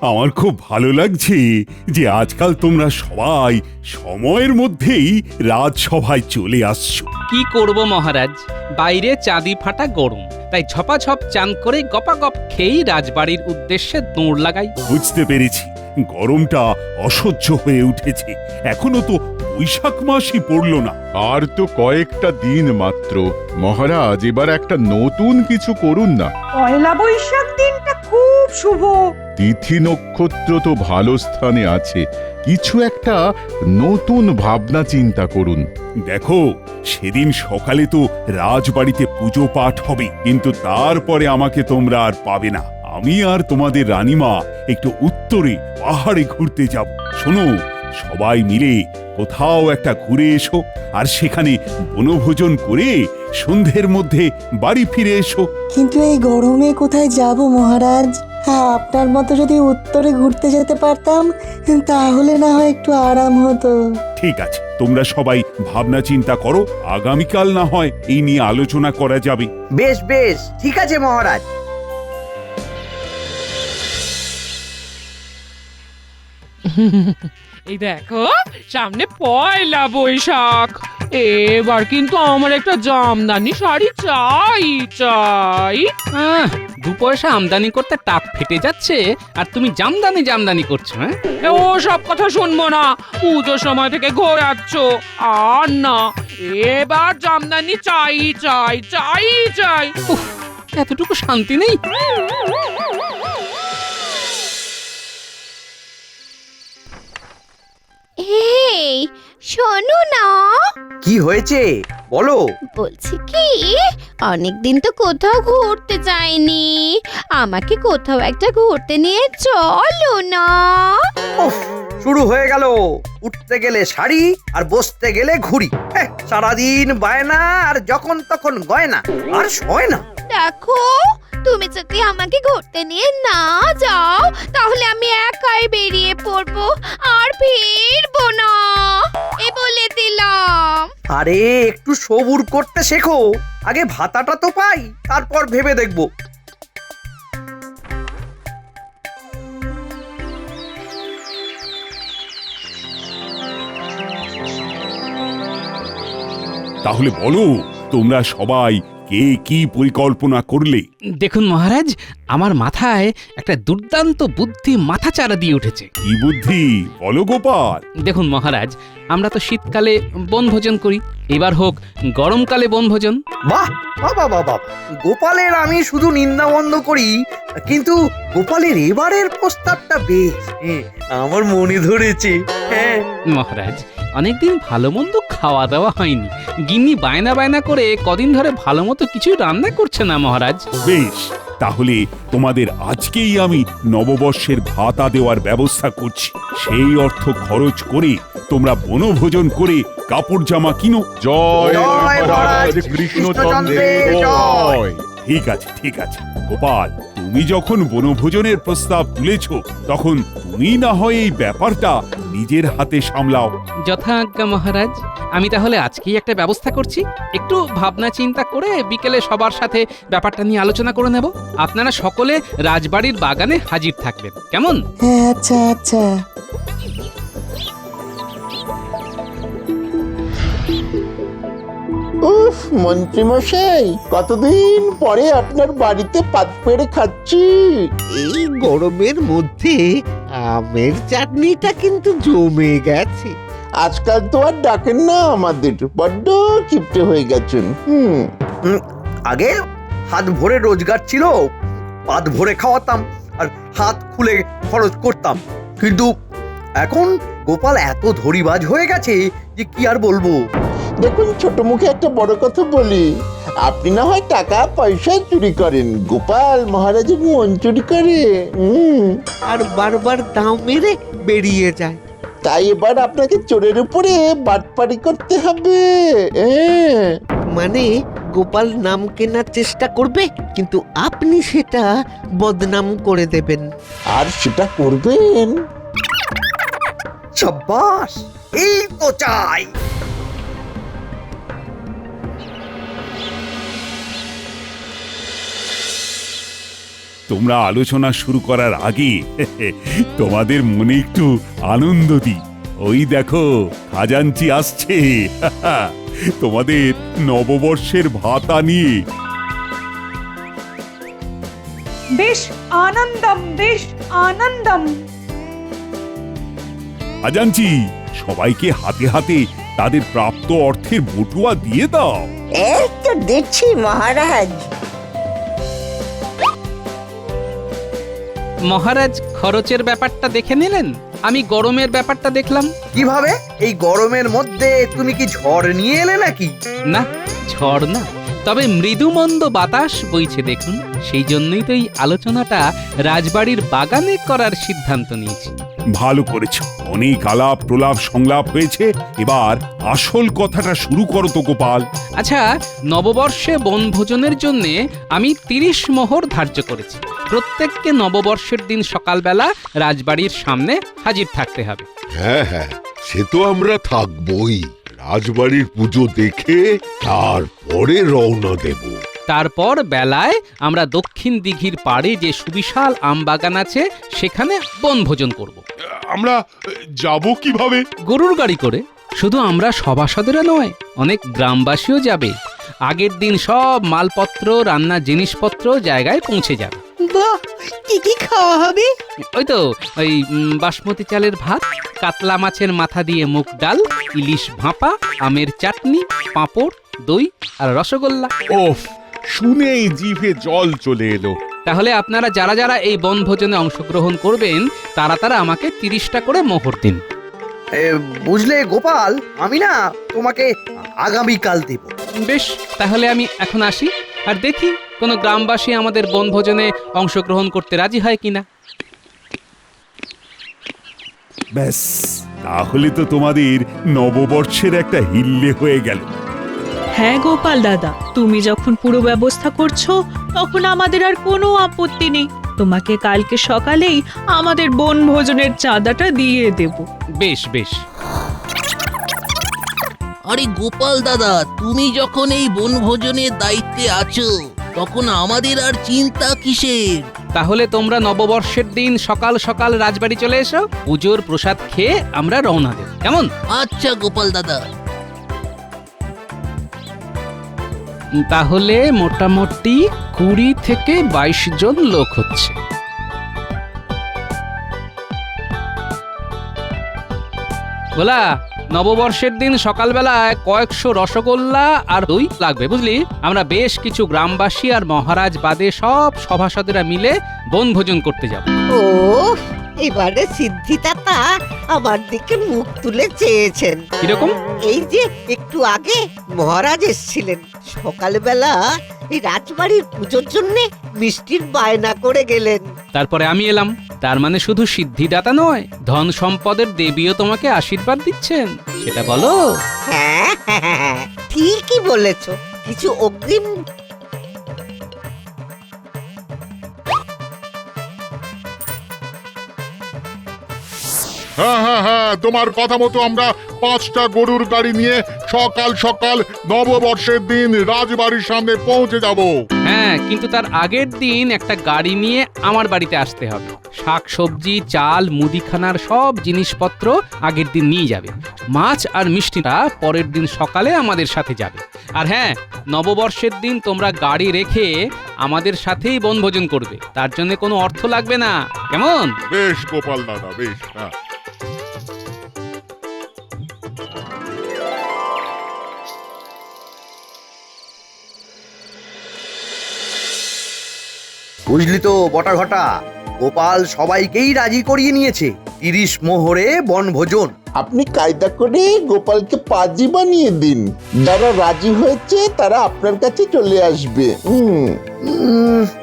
আমার খুব ভালো লাগছে যে আজকাল তোমরা সবাই সময়ের মধ্যেই রাজসভায় চলে আসছো। কি করব মহারাজ, বাইরে চাঁদি ফাটা গরম, তাই ঝপাঝপ চান করে গপাগপ খেয়েই রাজবাড়ির উদ্দেশ্যে দৌড় লাগাই। বুঝতে পেরেছি, গরমটা অসহ্য হয়ে উঠেছে। এখনো তো বৈশাখ মাসই পড়লো না। আর তো কয়েকটা দিন মাত্র। মহারাজ, এবার একটা নতুন কিছু করুন না। পয়লা বৈশাখ দিনটা খুব শুভ। তিথি নক্ষত্র তো ভালো স্থানে আছে, কিছু একটা নতুন ভাবনা চিন্তা করুন। দেখো, সেদিন সকালে তো রাজবাড়িতে পুজো পাঠ হবে, কিন্তু তারপরে আমাকে তোমরা আর পাবে না। আমি আর তোমাদের রানীমা একটু উত্তরে পাহাড়ে ঘুরতে যাব। শোনো, সবাই মিলে কোথাও একটা ঘুরে এসো, আর সেখানে বনভোজন করে সন্ধ্যের মধ্যে বাড়ি ফিরে এসো। কিন্তু এই গরমে কোথায় যাব মহারাজ? হ্যাঁ, আপনার মতো যদি উত্তরে ঘুরতে যেতে পারতাম তাহলে না হয় একটু আরাম হতো। ঠিক আছে, তোমরা সবাই ভাবনা চিন্তা করো, আগামীকাল না হয় এই নিয়ে আলোচনা করা যাবে। বেশ বেশ, ঠিক আছে মহারাজ। এই দেখো, সামনে পয়লা বৈশাখ। এবার কিন্তু আমার একটা জামদানি শাড়ি চাই চাই। দু পয়সা আমদানি করতে টাক ফেটে যাচ্ছে, আর তুমি জামদানি জামদানি করছো। হ্যাঁ, ও সব কথা শুনবো না, পুজোর সময় থেকে ঘোরাচ্ছ। আর না, এবার জামদানি চাই চাই চাই চাই। উফ, এতটুকু শান্তি নেই। এই শোনো না, কি হয়েছে বলো। বলছি কি, অনেকদিন তো কোথাও ঘুরতে যাইনি, আমাকে কোথাও একটা ঘুরতে নিয়ে চলো না। উফ, শুরু হয়ে গেল। উঠতে গেলে শাড়ি আর বসতে গেলে ঘুড়ি। সারাদিন বায়না আর যখন তখন গয়না, আর সয় না। দেখো, তুমি যদি আমাকে ঘুরতে নিয়ে না যাও তাহলে আমি একাই বেরিয়ে পড়বো, আর ফিরবো না, এ বলে দিলাম। আরে একটু সবুর করতে শেখো, আগে ভাতাটা তো পাই, তারপর ভেবে দেখবো। তাহলে বলো, তোমরা সবাই কে কি পরিকল্পনা করলে? দেখুন মহারাজ, আমার মাথায় একটা দুর্দান্ত বুদ্ধি মাথাচাড়া দিয়ে উঠেছে। কি বুদ্ধি বলো গোপাল? দেখুন মহারাজ, আমরা তো শীতকালে বনভোজন করি, এবার হোক গরমকালে বনভোজন। বাহ বাবা বাবা, গোপালের আমি শুধু নিন্দা বন্ধ করি, কিন্তু গোপালের এবারের প্রস্তাবটা বেশ, আমার মনে ধরেছে। হ্যাঁ মহারাজ, অনেকদিন ভালো মন্দ খাওয়া দাওয়া হয়নি, গিন্নি বায়না বায়না করে কদিন ধরে ভালো মতো কিছুই রান্না করছে না মহারাজ। বেশ, তাহলে তোমাদের আজকেই আমি নববর্ষের ভাতা দেওয়ার ব্যবস্থা করছি। সেই অর্থ খরচ করে তোমরা বনভোজন করে কাপড় জামা কিনো। জয় জয় মহারাজ মহারাজ কৃষ্ণচন্দ্রের কৃষ্ণচন্দ্রের জয়। ঠিক আছে, ঠিক আছে গোপাল, তুমি যখন বনভোজনের প্রস্তাব তুলেছ, তখন তুমি না হয় এই ব্যাপারটা নিজের হাতে সামলাও। যথাজ্ঞা মহারাজ, আমি তাহলে আজকেই একটা ব্যবস্থা করছি। একটু ভাবনা চিন্তা করে বিকেলে সবার সাথে ব্যাপারটা নিয়ে আলোচনা করে নেব। আপনারা সকলে রাজবাড়ির বাগানে হাজির থাকবেন, কেমন? হ্যাঁ, আচ্ছা আচ্ছা। উফ, মন্ত্রীমশাই, কতদিন পরে আপনার বাড়িতে পাত পেড়ে খাচ্ছি। এই গরমের মধ্যে আমের চাটনিটা কিন্তু জমে গেছে। আজকাল তো আর ডাকেন না আমাদের, বড্ড কিপটে হয়ে গেছেন। আগে হাত ভরে রোজগার ছিল, পাত ভরে খাওয়াতাম আর হাত খুলে খরচ করতাম, কিন্তু এখন গোপাল এত ধরিবাজ হয়ে গেছে যে কি আর বলবো। দেখুন, ছোট মুখে একটা বড় কথা বলি, আপনি না হয় টাকা পয়সা চুরি করেন, গোপাল মহারাজের মন চুরি করে। আর বারবার দাম মেরে বেরিয়ে যায়। তাই এবার আপনাকে চোরের উপরে বাটপাড়ি করতে হবে। মানে গোপাল নাম কেনার চেষ্টা করবে, কিন্তু আপনি সেটা বদনাম করে দেবেন। আর সেটা করবেন। সাব্বাস, এই তো চাই। তোমরা আলোচনা শুরু করার আগে তোমাদের মনে একটু আনন্দ দিই। ওই দেখো খাজাঞ্চি আসছে তোমাদের নববর্ষের ভাতা নিয়ে। বেশ আনন্দম। খাজাঞ্চি, সবাইকে হাতে হাতে তাদের প্রাপ্ত অর্থের বটুয়া দিয়ে দাও। এই তো দিচ্ছি মহারাজ। মহারাজ খরচের ব্যাপারটা দেখে নিলেন, আমি গরমের ব্যাপারটা দেখলাম। কিভাবে? এই গরমের মধ্যে তুমি কি ঝড় নিয়ে এলে নাকি? না, ঝড় না, তবে মৃদুমন্দ বাতাস বইছে দেখুন। সেই জন্যই তো এই আলোচনাটা রাজবাড়ির বাগানে করার সিদ্ধান্ত নিয়েছি। ভালো করেছো, অনেক আলাপ প্রলাপ সংলাপ হয়েছে, এবার আসল কথাটা শুরু করো তো গোপাল। আচ্ছা, নববর্ষে বনভোজনের জন্য আমি 30 মোহর ধার্য করেছি। প্রত্যেককে নববর্ষের দিন সকালবেলা রাজবাড়ির সামনে হাজির থাকতে হবে। হ্যাঁ হ্যাঁ, সে তো আমরা থাকবই। রাজবাড়ির পুজো দেখে তারপরে রওনা দেব। তারপর বেলায় আমরা দক্ষিণ দিঘির পাড়ে যে সুবিশাল আমবাগান আছে সেখানে বনভোজন করব। আমরা যাব কিভাবে? গরুর গাড়ি করে। শুধু আমরা সভাসদেরা নয়, অনেক গ্রামবাসীও যাবে। আগের দিন সব মালপত্র, রান্নার জিনিসপত্র জায়গায় পৌঁছে যাবে। বাহ, কি কি খাওয়া হবে? ওই তো ওই বাসমতি চালের ভাত, কাতলা মাছের মাথা দিয়ে মুগ ডাল, ইলিশ ভাপা, আমের চাটনি, পাঁপড়, দই আর রসগোল্লা। ওফ, শুনেই জিভে জল চলে এলো। তাহলে আপনারা যারা যারা এই বনভোজনে অংশগ্রহণ করবেন তারা তারা আমাকে 30টা করে মোহর দিন। বুঝলে গোপাল, আমি না তোমাকে আগামীকাল দেব। বেশ, তাহলে আমি এখন আসি, আর দেখি কোনো গ্রামবাসী আমাদের বনভোজনে অংশগ্রহণ করতে রাজি হয় কিনা। ব্যাস, তাহলে তো তোমাদের নববর্ষের একটা হিল্লে হয়ে গেল। হ্যাঁ গোপাল দাদা, তুমি যখন পুরো ব্যবস্থা করছো তখন আমাদের আর কোনো আপত্তি নেই। তোমাকে কালকে সকালেই আমাদের বনভোজনের চাঁদাটা দিয়ে দেব। বেশ বেশ। আরে গোপাল দাদা, তুমি যখন এই বনভোজনের দায়িত্বে আছো তখন আমাদের আর চিন্তা কিসের? তাহলে তোমরা নববর্ষের দিন সকাল সকাল রাজবাড়ি চলে এসো, পুজোর প্রসাদ খেয়ে আমরা রওনা দেব, কেমন? আচ্ছা গোপাল দাদা। তাহলে মোটামুটি 20 থেকে 22 জন লোক হচ্ছে। বলা, নববর্ষের দিন সকালবেলায় কয়েকশো রসগোল্লা আর দই লাগবে, বুঝলি? আমরা বেশ কিছু গ্রামবাসী আর মহারাজ বাদে সব সভাসদেরা মিলে বনভোজন করতে যাব। ও, এবারে সিদ্ধিদাতা আমার দিকে মুখ তুলে চেয়েছেন। কিরকম? এই যে একটু আগে মহারাজ এসেছিলেন, সকালবেলা এই রাজবাড়ির পুজোর জন্য মিষ্টির বায়না করে গেলেন। তারপরে আমি এলাম, তার মানে শুধু সিদ্ধিদাতা নয়, ধন সম্পদের দেবীও তোমাকে আশীর্বাদ দিচ্ছেন, সেটা বলো। হ্যাঁ হ্যাঁ হ্যাঁ, ঠিকই বলেছ। কিছু অগ্রিম হ্যাঁ হ্যাঁ হ্যাঁ, তোমার কথা মতো আমরা 5টা গরুর গাড়ি নিয়ে সকাল সকাল নববর্ষের দিন রাজবাড়ির সামনে পৌঁছে যাব। হ্যাঁ, কিন্তু তার আগের দিন একটা গাড়ি নিয়ে আমার বাড়িতে আসতে হবে। শাক সবজি, চাল, মুদিখানার সব জিনিসপত্র আগের দিন নিয়ে যাবে। মাছ আর মিষ্টিটা পরের দিন সকালে আমাদের সাথে যাবে। আর হ্যাঁ, নববর্ষের দিন তোমরা গাড়ি রেখে আমাদের সাথেই বনভোজন করবে, তার জন্য কোনো অর্থ লাগবে না, কেমন? বেশ গোপাল দাদা, বেশ। হ্যাঁ, বুঝলি তো বটা ঘটা, গোপাল সবাইকেই রাজি করিয়ে নিয়েছে। 30 মোহরে বনভোজন। আপনি কায়দা করে গোপালকে পাজি বানিয়ে দিন। যারা রাজি হয়েছে তারা আপনার কাছে চলে আসবে।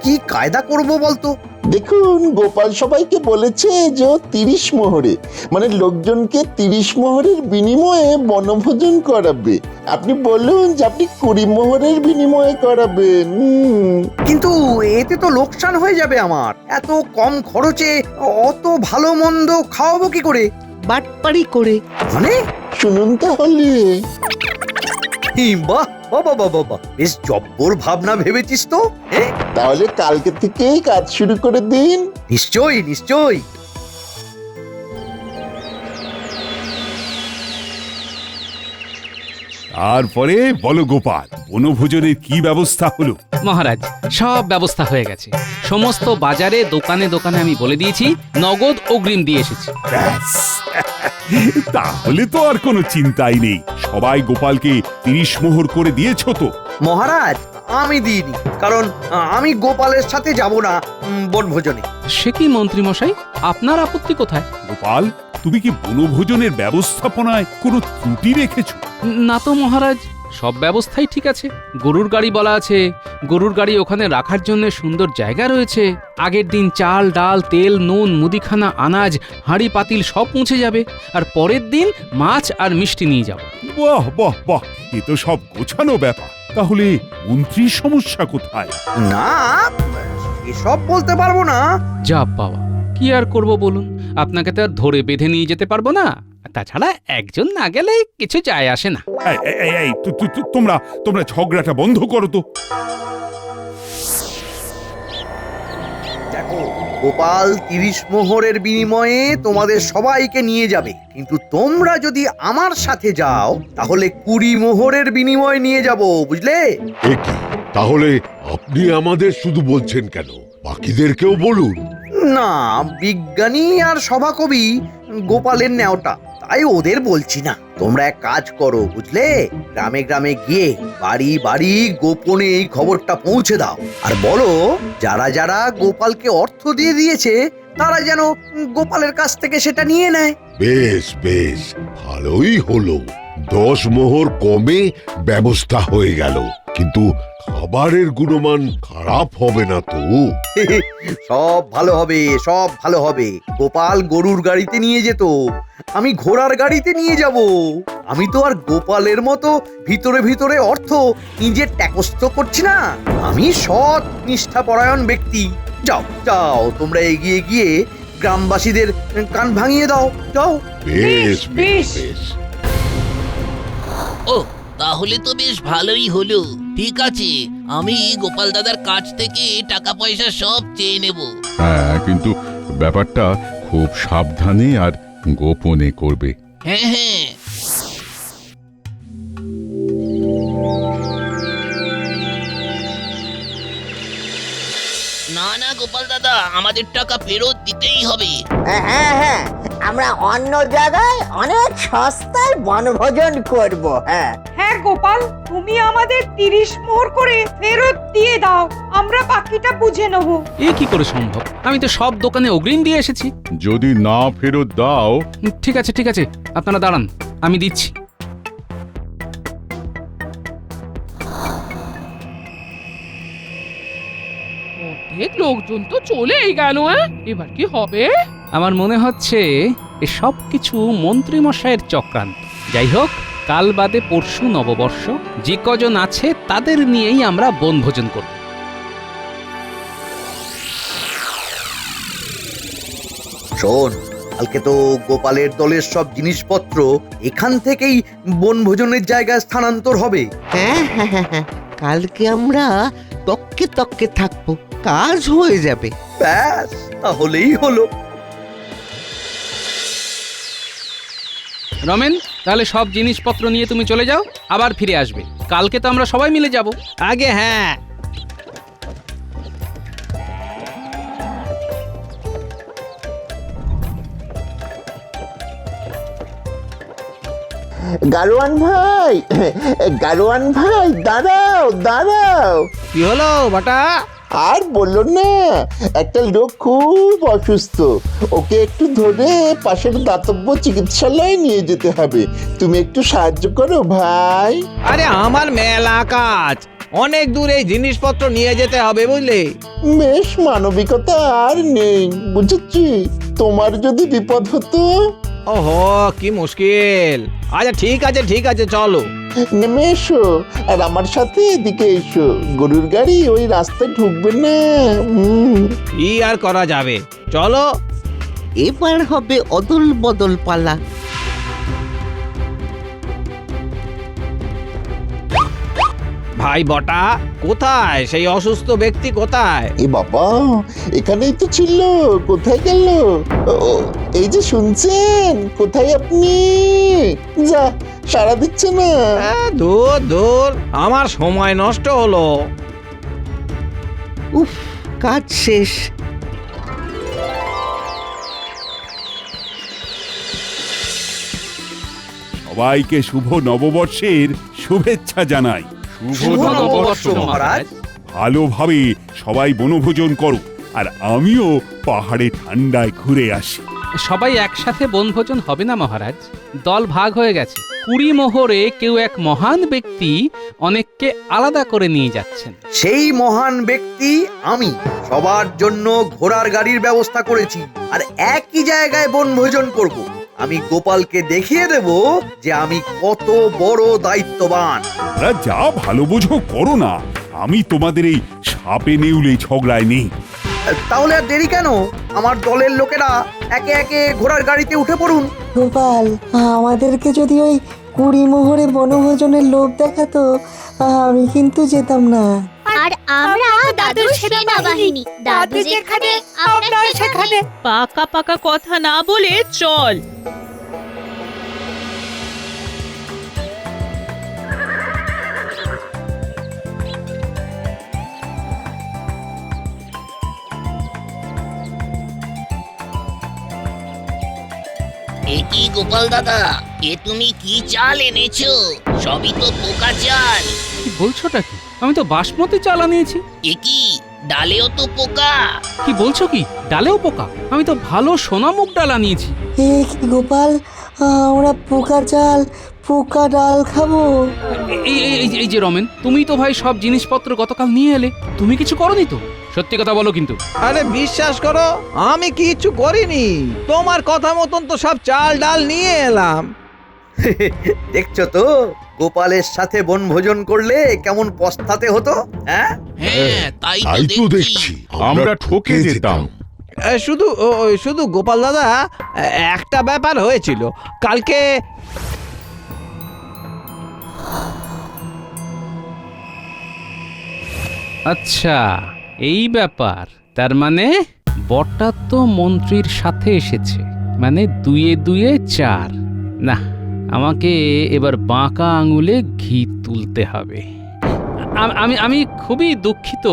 কি কায়দা করব বলতো? দেখুন, গোপাল সবাইকে বলেছে যে ও 30 মোহরে, মানে লোকজনকে 30 মোহরের বিনিময়ে বনভোজন করাবে। আপনি বলুন যে আপনি 20 মোহরের বিনিময়ে করাবেন। কিন্তু এতে তো লোকসান হয়ে যাবে আমার। এত কম খরচে অত ভালো মন্দ খাওয়াবো কি করে? বাটপাড়ি করে। মানে শুনুন তাহলে। বাহ, বাবা বাবা বাবা, বেশ জব্বর ভাবনা ভেবেছিস তো। হ্যাঁ, তাহলে কালকে থেকেই কাজ শুরু করে দিন। নিশ্চয়ই নিশ্চয়ই। তারপরে বলো গোপাল, বনভোজনের কি ব্যবস্থা হলো? মহারাজ, সব ব্যবস্থা হয়ে গেছে। সমস্ত বাজারে দোকানে দোকানে আমি বলে দিয়েছি, নগদ অগ্রিম দিয়ে এসেছি। ব্যাস, তাহলে তো আর কোনো চিন্তাই নেই। সবাই গোপালকে 30 মোহর করে দিয়েছো তো? মহারাজ, আমি দিইনি, কারণ আমি গোপালের সাথে যাব না বনভোজনে। সে কি মন্ত্রী মশাই, আপনার আপত্তি কোথায়? গোপাল, তুমি কি বনভোজনের ব্যবস্থাপনায় কোনো ত্রুটি রেখেছো? না তো মহারাজ, সব ব্যবস্থাই ঠিক আছে। গরুর গাড়ি বলা আছে, গরুর গাড়ি ওখানে রাখার জন্য সুন্দর জায়গা রয়েছে। আগের দিন চাল ডাল তেল নুন মুদিখানা আনাজ হাঁড়ি পাতিল সব পৌঁছে যাবে, আর পরের দিন মাছ আর মিষ্টি নিয়ে যাব। বাহ বাহ বাহ, এ তো সব গোছানো ব্যাপার। তাহলে মন্ত্রীর সমস্যা কোথায়? না, এসব বলতে পারবো না। যা বাবা, কি আর করব বলুন, আপনাকে তো আর ধরে বেঁধে নিয়ে যেতে পারবো না। তাছাড়া একজন না গেলে কিছু যায় আসে না। এই, তোমরা ঝগড়াটা বন্ধ করো তো। দেখো, গোপাল 30 মোহরের বিনিময়ে তোমাদের সবাইকে নিয়ে যাবে, কিন্তু তোমরা যদি আমার সাথে যাও তাহলে 20 মোহরের বিনিময়ে নিয়ে যাব, বুঝলে? একি, তাহলে আপনি আমাদের শুধু বলছেন কেন? বাকিদেরকেও বলুন। না, বিজ্ঞানী আর সভাকবি গোপালের নেওটা, তাই ওদের বলছি না। তোমরা এক কাজ করো, বুঝলে, গ্রামে গ্রামে গিয়ে বাড়ি বাড়ি গোপনে এই খবরটা পৌঁছে দাও, আর বলো যারা যারা গোপালকে অর্থ দিয়ে দিয়েছে তারা যেন গোপালের কাছ থেকে সেটা নিয়ে নেয়। বেশ বেশ, ভালোই হলো। 10 মোহর কমে ব্যবস্থা হয়ে গেল, কিন্তু খাবারের গুণমান খারাপ হবে না তো? সব ভালো হবে, সব ভালো হবে। গোপাল গরুর গাড়িতে নিয়ে যেত, আমি ঘোড়ার গাড়িতে নিয়ে যাব। আমি তো আর গোপালের মতো ভিতরে ভিতরে অর্থ নিজের ট্যাকস্থ করছি না। আমি সৎ নিষ্ঠাপরায়ণ ব্যক্তি। যাও যাও, তোমরা এগিয়ে গিয়ে গ্রামবাসীদের কান ভাঙিয়ে দাও, যাও। বেশ বেশ বেশ। ও, তাহলে তো বেশ ভালোই হলো। ঠিক আছে, আমি গোপাল দাদার কাছ থেকে টাকা পয়সা সব চেয়ে নেব। হ্যাঁ, কিন্তু ব্যাপারটা খুব সাবধানে আর গোপনে করবে। হ্যাঁ হ্যাঁ। না না গোপাল দাদা, আমাদের টাকা ফেরত দিতেই হবে। হ্যাঁ হ্যাঁ, আমরা অন্য জায়গায় অনেক সস্তায় বনভোজন করব। হ্যাঁ হ্যাঁ গোপাল, তুমি আমাদের 30 মোহর করে ফেরত দিয়ে দাও, আমরা বাকিটা বুঝে নেব। এ কি করে সম্ভব? আমি তো সব দোকানে অগ্রিম দিয়ে এসেছি। যদি না ফেরত দাও, ঠিক আছে ঠিক আছে, আপনারা দাঁড়ান, আমি দিচ্ছি। অনেক লোকজন তো চলেই গেল, এবার কি হবে? আমার মনে হচ্ছে এ সব কিছু মন্ত্রী মশাইয়ের চক্রান্ত। যাই হোক, কাল বাদে পরশু নববর্ষ, যে কজন আছে তাদের নিয়েই আমরা বনভোজন করব। শোন, কালকে তো গোপালের দলের সব জিনিসপত্র এখান থেকেই বনভোজনের জায়গায় স্থানান্তর হবে। হ্যাঁ হ্যাঁ হ্যাঁ হ্যাঁ, কালকে আমরা তককে তককে থাকবো, কাজ হয়ে যাবে। ব্যাস, তাহলেই হলো। রমেন, তাহলে সব জিনিসপত্র নিয়ে তুমি চলে যাও, আবার ফিরে আসবে। কালকে তো আমরা সবাই মিলে যাব। আগে হ্যাঁ। গারোয়ান ভাই, গারোয়ান ভাই, দাঁড়াও দাঁড়াও। কি হলো বাটা? আর বললো না, একটা লোক খুব অসুস্থ, ওকে একটু ধরে পাশের দাতব্য চিকিৎসালয়ে নিয়ে যেতে হবে। তুমি একটু সাহায্য করো ভাই। আরে আমার মেলা কাজ, অনেক দূর এই জিনিসপত্র নিয়ে যেতে হবে বুঝলে। বেশ, মানবিকতা আর নেই, বুঝেছি। তোমার যদি বিপদ হতো। ওহো, কি মুশকিল। আচ্ছা ঠিক আছে চলো। নেমে এসো, আর আমার সাথে এদিকে এসো। গরুর গাড়ি ওই রাস্তায় ঢুকবে না। কি আর করা যাবে, চলো। এবার হবে অদল বদল পালা। ভাই বটা, কোথায় সেই অসুস্থ ব্যক্তি কোথায়? এ বাবা, এখানেই তো ছিল, কোথায় গেল? ও, এই যে শুনছেন, কোথায় আপনি? যা, সাড়া দিচ্ছে না। দূর দূর, আমার সময় নষ্ট হলো। উফ, কাজ শেষ। সবাইকে শুভ নববর্ষের শুভেচ্ছা জানাই। শুভ নববর্ষ মহারাজ। ভালোভাবে সবাই বনভোজন করো, আর আমিও পাহাড়ে ঠান্ডায় ঘুরে আসি। সবাই একসাথে বনভোজন হবে না মহারাজ, দল ভাগ হয়ে গেছে। 20 মোহরে কেউ এক মহান ব্যক্তি অনেককে আলাদা করে নিয়ে যাচ্ছেন। সেই মহান ব্যক্তি আমি। সবার জন্য ঘোড়ার গাড়ির ব্যবস্থা করেছি, আর একই জায়গায় বনভোজন করব। আমি গোপালকে দেখিয়ে দেব যে আমি কত বড় দায়িত্ববান। তোমরা যা ভালো বোঝো করো না, আমি তোমাদের এই সাপে নেউলে ঝগড়ায় নেই। তাহলে আর দেরি কেন? আমার দলের লোকেরা একে একে ঘোড়ার গাড়িতে উঠে পড়ুন। গোপাল, আমাদেরকে যদি ওই 20 মোহরে বনভোজনের লোভ দেখাতো, আমি কিন্তু যেতাম না। আর আমরা দাদুর সেনাবাহিনী, দাদু যেখানে আমরা সেখানে। পাকা পাকা কথা না বলে চল। এ কি গোপাল দাদা, এ তুমি কি চাল এনেছো? সবই তো পোকা চাল। কি বলছোটা কি? আমি তো বাসমতি চাল আনিয়েছি। এ কি, ডালেও তো পোকা। কি বলছো কি, ডালেও পোকা? আমি তো ভালো সোনামুগ ডাল আনিয়েছি। এ কি গোপাল, আমরা পোকা চাল পোকা ডাল খাবো? এই যে রমেন, তুমি তো ভাই সব জিনিসপত্র গতকাল নিয়ে এলে, তুমি কিছু করনি তো? সত্যি কথা বলো কিন্তু। আরে বিশ্বাস করো, আমি কিছু করিনি। তোমার কথা মতন তো সব চাল ডাল নিয়ে এলাম। দেখছো তো, গোপালের সাথে বনভোজন করলে কেমন পস্তাতে হতো। হ্যাঁ হ্যাঁ, তাই তাই তো তো দেখছি। দেখছি আমরা ঠকে যেতাম। শুধু গোপাল দাদা, একটা ব্যাপার হয়েছিল কালকে। আচ্ছা, এই ব্যাপার। তার মানে বটটা তো মন্ত্রীর সাথে এসেছে, মানে 2 এ 2 4। না, আমাকে এবার বাঁকা আঙুলে ঘি তুলতে হবে। আমি খুবই দুঃখিত।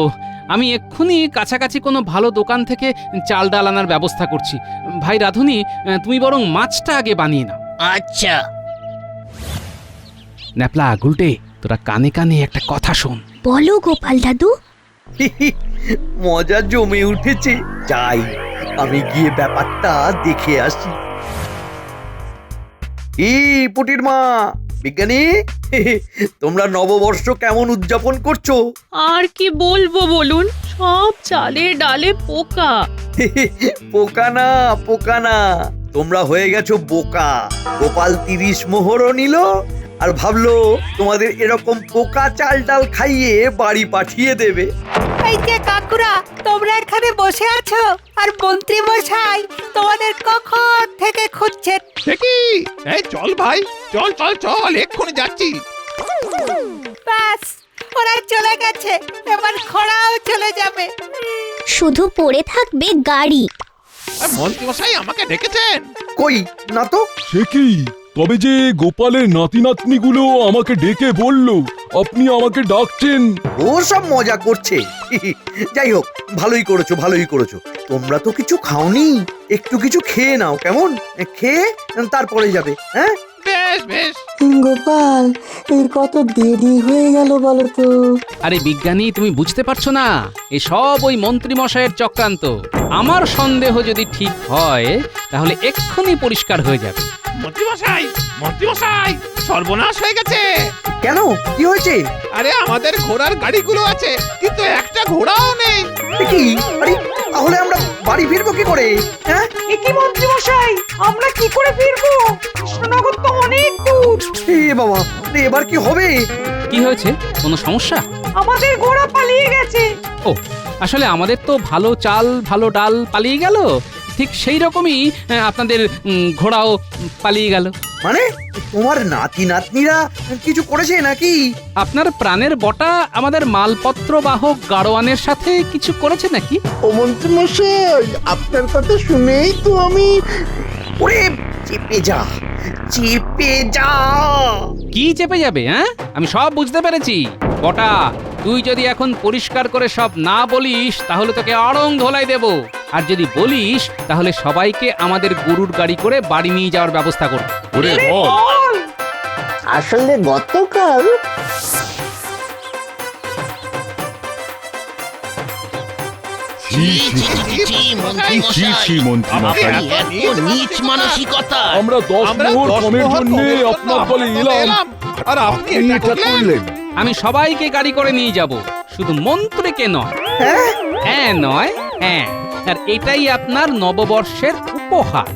আমি এক্ষুনি কাছাকাছি কোনো ভালো দোকান থেকে চাল ডাল আনার ব্যবস্থা করছি। ভাই রাধুনি, তুমি বরং মাছটা আগে বানিয়ে নাও। আচ্ছা। ন্যাপলা গুলটে, তোরা কানে কানে একটা কথা শোন। বলো গোপাল দাদু। মজা জমে উঠেছে। যাই, আমি গিয়ে ব্যাপারটা দেখে আসি। পুটির মা, বিজ্ঞানী, তোমরা নববর্ষ কেমন উদযাপন করছো? আর কি বলবো বলুন, সব চালে ডালে পোকা। পোকা না, পোকা না, তোমরা হয়ে গেছো বোকা। গোপাল 30 মোহরও নিল, আর ভাবলো তোমাদের এরকম পোকা চাল ডাল খাইয়ে বাড়ি পাঠিয়ে দেবে। এই যে কাকুরা, তোমরা এখানে বসে আছো, আর মন্ত্রী মশাই তোমাদের কখন থেকে খুঁজছেন। দেখি, এই চল ভাই, চল চল চল, এক্ষুনি যাচ্ছি। ব্যাস, ওরা চলে গেছে, এবার খরাও চলে যাবে। শুধু পড়ে থাকবে গাড়ি। মন্ত্রী মশাই আমাকে ডেকেছেন? কই না তো। সে কি, তবে যে গোপালের নাতি নাতনিগুলো আমাকে ডেকে বলল আপনি আমাকে ডাকছেন। ও সব মজা করছে। যাই হোক, ভালোই করেছো, ভালোই করেছো। তোমরা তো কিছু খাওনি, একটু কিছু খেয়ে নাও, কেমন? খেয়ে তারপরে যাবে। হ্যাঁ, বেশ বেশ। গোপাল, এর কত দেরি হয়ে গেল বলো তো? আরে বিজ্ঞানী, তুমি বুঝতে পারছো না? এসব ওই মন্ত্রী মশাইয়ের চক্রান্ত। আমার সন্দেহ যদি ঠিক হয়, তাহলে এক্ষুনি পরিষ্কার হয়ে যাবে। মন্ত্রী মশাই, সর্বনাশ হয়ে গেছে। কেন, কি হয়েছে? আরে আমাদের ঘোড়ার গাড়িগুলো আছে, কিন্তু একটা ঘোড়াও নেই। কি? আরে তাহলে আমরা বাড়ি ফিরবো কি করে? হ্যাঁ, কি মন্ত্রী মশাই, আমরা কি করে ফিরবো? কৃষ্ণনগর তো অনেক দূর। এ বাবা, এবার কি হবে? কি হয়েছে? কোনো সমস্যা? আমাদের ঘোড়া পালিয়ে গেছে। ও, আসলে আমাদের তো ভালো চাল ভালো ডাল পালিয়ে গেল, ঠিক সেই রকমই আপনাদের ঘোড়াও পালিয়ে গেল। মানে তোমার নাতি নাতনিরা কিছু করেছে নাকি? আপনার প্রাণের বটা আমাদের মালপত্র বাহক গাড়োয়ানের সাথে কিছু করেছে নাকি? ও মন্ত্রী মশাই, আপনার কথা শুনেই তো আমি ওরে চেপে যা, চেপে যা। কি চেপে যাবে? হ্যাঁ, আমি সব বুঝতে পেরেছি। বটা, তুই যদি এখন পরিষ্কার করে সব না বলিস তাহলে তোকে আড়ং ধোলাই দেব, আর যদি বলিস তাহলে সবাইকে আমাদের গরুর গাড়ি করে বাড়ি নিয়ে যাওয়ার ব্যবস্থা করব। ওরে বল। আসলে গতকাল ছি, ছি, ছি, ছি, ছি, মন্ত্রী ছি মশাই। ছি মন্ত্রী মশাই। আপনি এত নীচ মানসিকতা। আমরা 10 মোহর কমের জন্য আপনার দলে এলাম আর আপনি এটা করলেন? আমি সবাইকে গাড়ি করে নিয়ে যাব, শুধু মন্ত্রীকে নয়। হ্যাঁ নয়, হ্যাঁ। আর এটাই আপনার নববর্ষের উপহার।